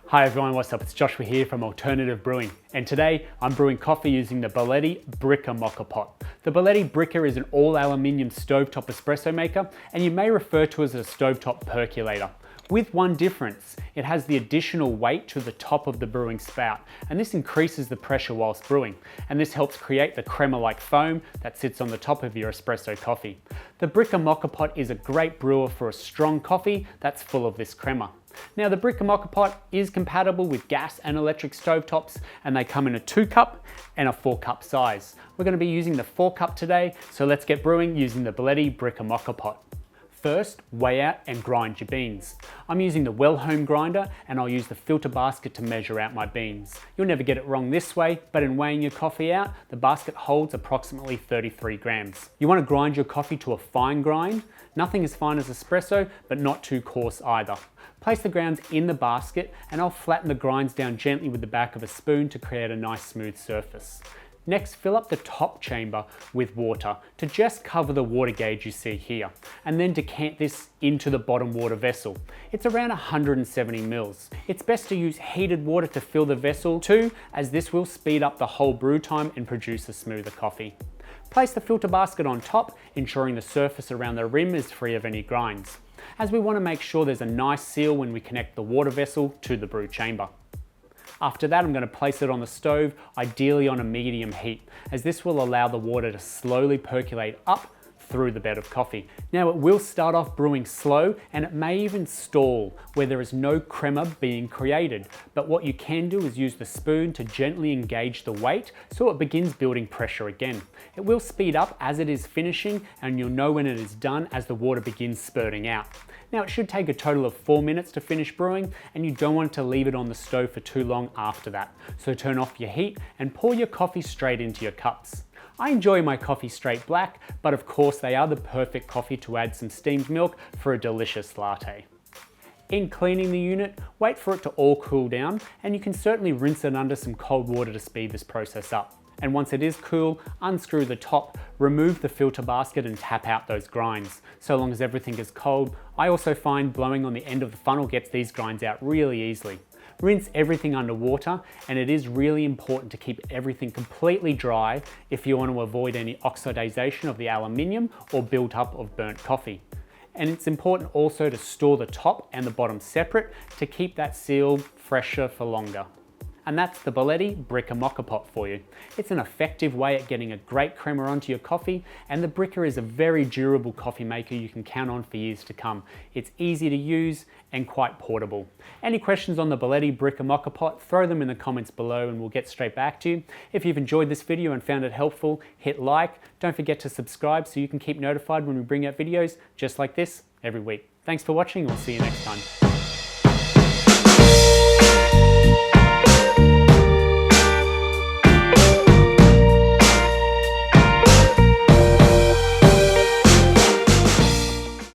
Hi everyone, what's up? It's Joshua here from Alternative Brewing, and today I'm brewing coffee using the Bialetti Brikka Moka Pot. The Bialetti Brikka is an all-aluminium stovetop espresso maker, and you may refer to it as a stovetop percolator. With one difference, it has the additional weight to the top of the brewing spout, and this increases the pressure whilst brewing, and this helps create the crema-like foam that sits on the top of your espresso coffee. The Brikka Moka Pot is a great brewer for a strong coffee that's full of this crema. Now the Brikka Moka Pot is compatible with gas and electric stovetops, and they come in a 2-cup and a 4-cup size. We're going to be using the 4-cup today, so let's get brewing using the Bialetti Brikka Moka Pot. First, weigh out and grind your beans. I'm using the well home grinder, and I'll use the filter basket to measure out my beans. You'll never get it wrong this way, but in weighing your coffee out, the basket holds approximately 33 grams. You want to grind your coffee to a fine grind. Nothing as fine as espresso, but not too coarse either. Place the grounds in the basket, and I'll flatten the grinds down gently with the back of a spoon to create a nice smooth surface. Next, fill up the top chamber with water to just cover the water gauge you see here, and then decant this into the bottom water vessel. It's around 170 mils. It's best to use heated water to fill the vessel too, as this will speed up the whole brew time and produce a smoother coffee. Place the filter basket on top, ensuring the surface around the rim is free of any grinds, as we want to make sure there's a nice seal when we connect the water vessel to the brew chamber. After that, I'm going to place it on the stove, ideally on a medium heat, as this will allow the water to slowly percolate up through the bed of coffee. Now it will start off brewing slow, and it may even stall where there is no crema being created, but what you can do is use the spoon to gently engage the weight so it begins building pressure again. It will speed up as it is finishing, and you'll know when it is done as the water begins spurting out. Now it should take a total of 4 minutes to finish brewing, and you don't want to leave it on the stove for too long after that. So turn off your heat and pour your coffee straight into your cups. I enjoy my coffee straight black, but of course they are the perfect coffee to add some steamed milk for a delicious latte. In cleaning the unit, wait for it to all cool down, and you can certainly rinse it under some cold water to speed this process up. And once it is cool, unscrew the top, remove the filter basket and tap out those grinds. So long as everything is cold, I also find blowing on the end of the funnel gets these grinds out really easily. Rinse everything under water, and it is really important to keep everything completely dry if you want to avoid any oxidization of the aluminium or build-up of burnt coffee. And it's important also to store the top and the bottom separate to keep that seal fresher for longer. And that's the Bialetti Brikka Moka Pot for you. It's an effective way at getting a great crema onto your coffee, and the Brikka is a very durable coffee maker you can count on for years to come. It's easy to use and quite portable. Any questions on the Bialetti Brikka Moka Pot, throw them in the comments below and we'll get straight back to you. If you've enjoyed this video and found it helpful, hit like. Don't forget to subscribe so you can keep notified when we bring out videos just like this every week. Thanks for watching, and we'll see you next time.